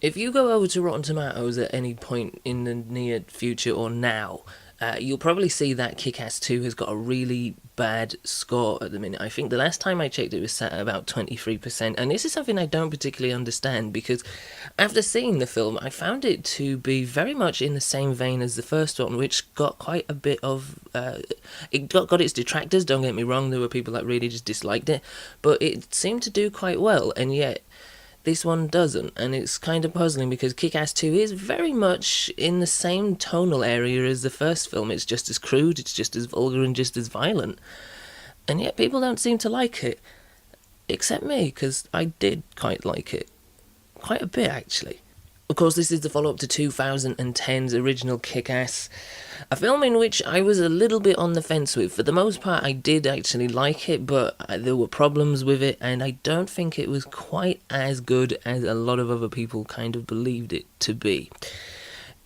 If you go over to Rotten Tomatoes at any point in the near future or now, you'll probably see that Kick-Ass 2 has got a really bad score at the minute. I think the last time I checked it was sat at about 23%, and this is something I don't particularly understand because after seeing the film, I found it to be very much in the same vein as the first one, which got quite a bit of. It got its detractors, don't get me wrong, there were people that really just disliked it, but it seemed to do quite well, and yet this one doesn't, and it's kind of puzzling because Kick-Ass 2 is very much in the same tonal area as the first film. It's just as crude, it's just as vulgar, and just as violent. And yet people don't seem to like it. Except me, because I did quite like it. Quite a bit, actually. Of course, this is the follow-up to 2010's original Kick-Ass, a film in which I was a little bit on the fence with. For the most part, I did actually like it, but there were problems with it, and I don't think it was quite as good as a lot of other people kind of believed it to be.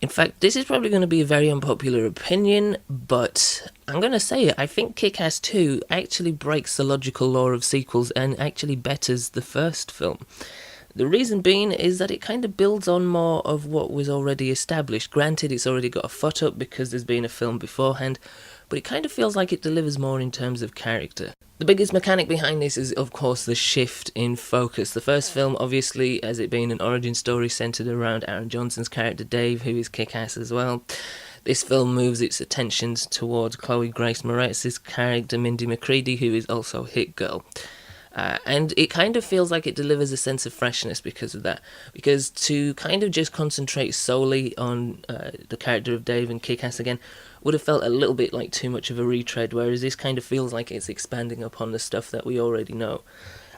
In fact, this is probably going to be a very unpopular opinion, but I'm going to say it. I think Kick-Ass 2 actually breaks the logical law of sequels and actually betters the first film. The reason being is that it kind of builds on more of what was already established. Granted, it's already got a foot up because there's been a film beforehand, but it kind of feels like it delivers more in terms of character. The biggest mechanic behind this is, of course, the shift in focus. The first film, obviously, as it being an origin story centred around Aaron Johnson's character Dave, who is Kick-Ass as well. This film moves its attentions towards Chloe Grace Moretz's character Mindy McCready, who is also Hit Girl. And it kind of feels like it delivers a sense of freshness because of that. Because to kind of just concentrate solely on the character of Dave and Kick-Ass again would have felt a little bit like too much of a retread, whereas this kind of feels like it's expanding upon the stuff that we already know.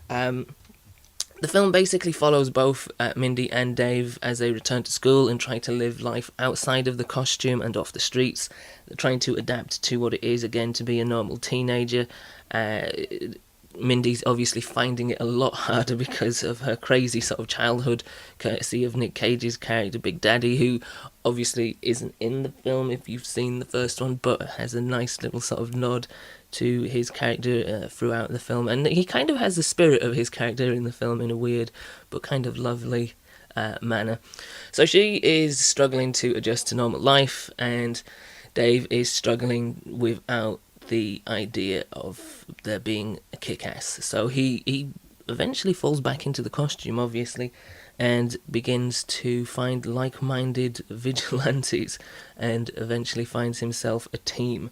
The film basically follows both Mindy and Dave as they return to school and try to live life outside of the costume and off the streets. They're trying to adapt to what it is again to be a normal teenager. Mindy's obviously finding it a lot harder because of her crazy sort of childhood, courtesy of Nick Cage's character Big Daddy, who obviously isn't in the film if you've seen the first one, but has a nice little sort of nod to his character throughout the film. And he kind of has the spirit of his character in the film in a weird but kind of lovely manner. So she is struggling to adjust to normal life, and Dave is struggling without the idea of there being a Kick-Ass. So he eventually falls back into the costume, obviously, and begins to find like-minded vigilantes, and eventually finds himself a team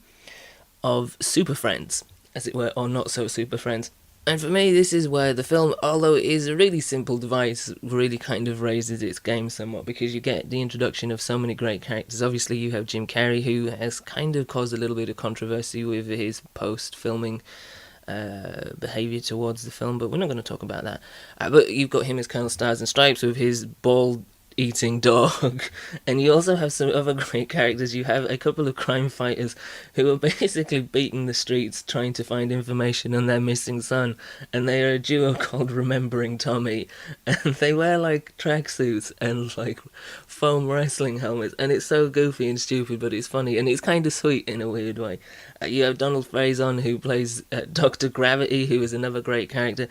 of super friends, as it were, or not so super friends. And for me, this is where the film, although it is a really simple device, really kind of raises its game somewhat, because you get the introduction of so many great characters. Obviously, you have Jim Carrey, who has kind of caused a little bit of controversy with his post-filming behaviour towards the film, but we're not going to talk about that. But you've got him as Colonel Stars and Stripes with his bald eating dog, and you also have some other great characters. You have a couple of crime fighters who are basically beating the streets trying to find information on their missing son, and they are a duo called Remembering Tommy, and they wear like tracksuits and like foam wrestling helmets, and it's so goofy and stupid, but it's funny and it's kind of sweet in a weird way. You have Donald Faison, who plays Dr. Gravity, who is another great character.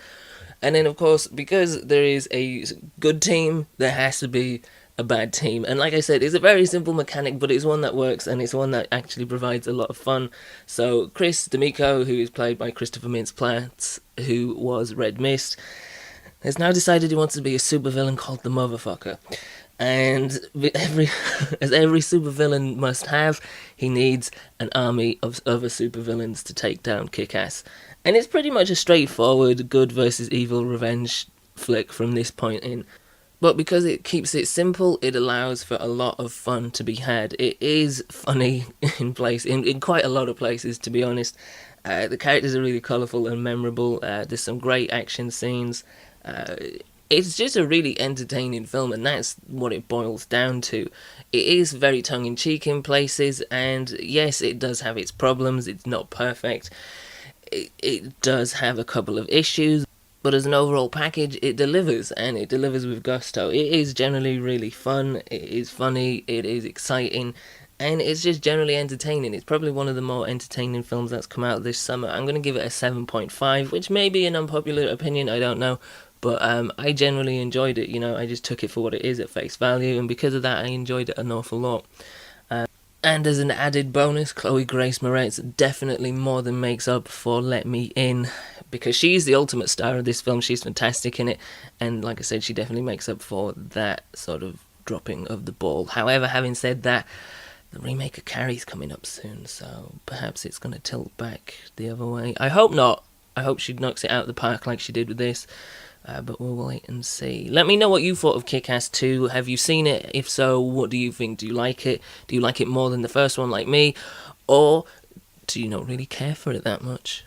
And then, of course, because there is a good team, there has to be a bad team. And like I said, it's a very simple mechanic, but it's one that works, and it's one that actually provides a lot of fun. So Chris D'Amico, who is played by Christopher Mintz-Plasse, who was Red Mist, has now decided he wants to be a supervillain called the Motherfucker. And as every supervillain must have, he needs an army of other supervillains to take down Kick-Ass. And it's pretty much a straightforward good versus evil revenge flick from this point in. But because it keeps it simple, it allows for a lot of fun to be had. It is funny in quite a lot of places, to be honest. The characters are really colourful and memorable. There's some great action scenes. It's just a really entertaining film, and that's what it boils down to. It is very tongue-in-cheek in places, and yes, it does have its problems. It's not perfect. It does have a couple of issues, but as an overall package, it delivers, and it delivers with gusto. It is generally really fun, it is funny, it is exciting, and it's just generally entertaining. It's probably one of the more entertaining films that's come out this summer. I'm going to give it a 7.5, which may be an unpopular opinion, I don't know, But I generally enjoyed it. I just took it for what it is at face value, and because of that, I enjoyed it an awful lot. And as an added bonus, Chloe Grace Moretz definitely more than makes up for Let Me In, because she's the ultimate star of this film. She's fantastic in it, and like I said, she definitely makes up for that sort of dropping of the ball. However, having said that, the remake of Carrie's coming up soon, so perhaps it's going to tilt back the other way. I hope not. I hope she knocks it out of the park like she did with this. But we'll wait and see. Let me know what you thought of Kick-Ass 2. Have you seen it? If so, what do you think? Do you like it? Do you like it more than the first one like me? Or do you not really care for it that much?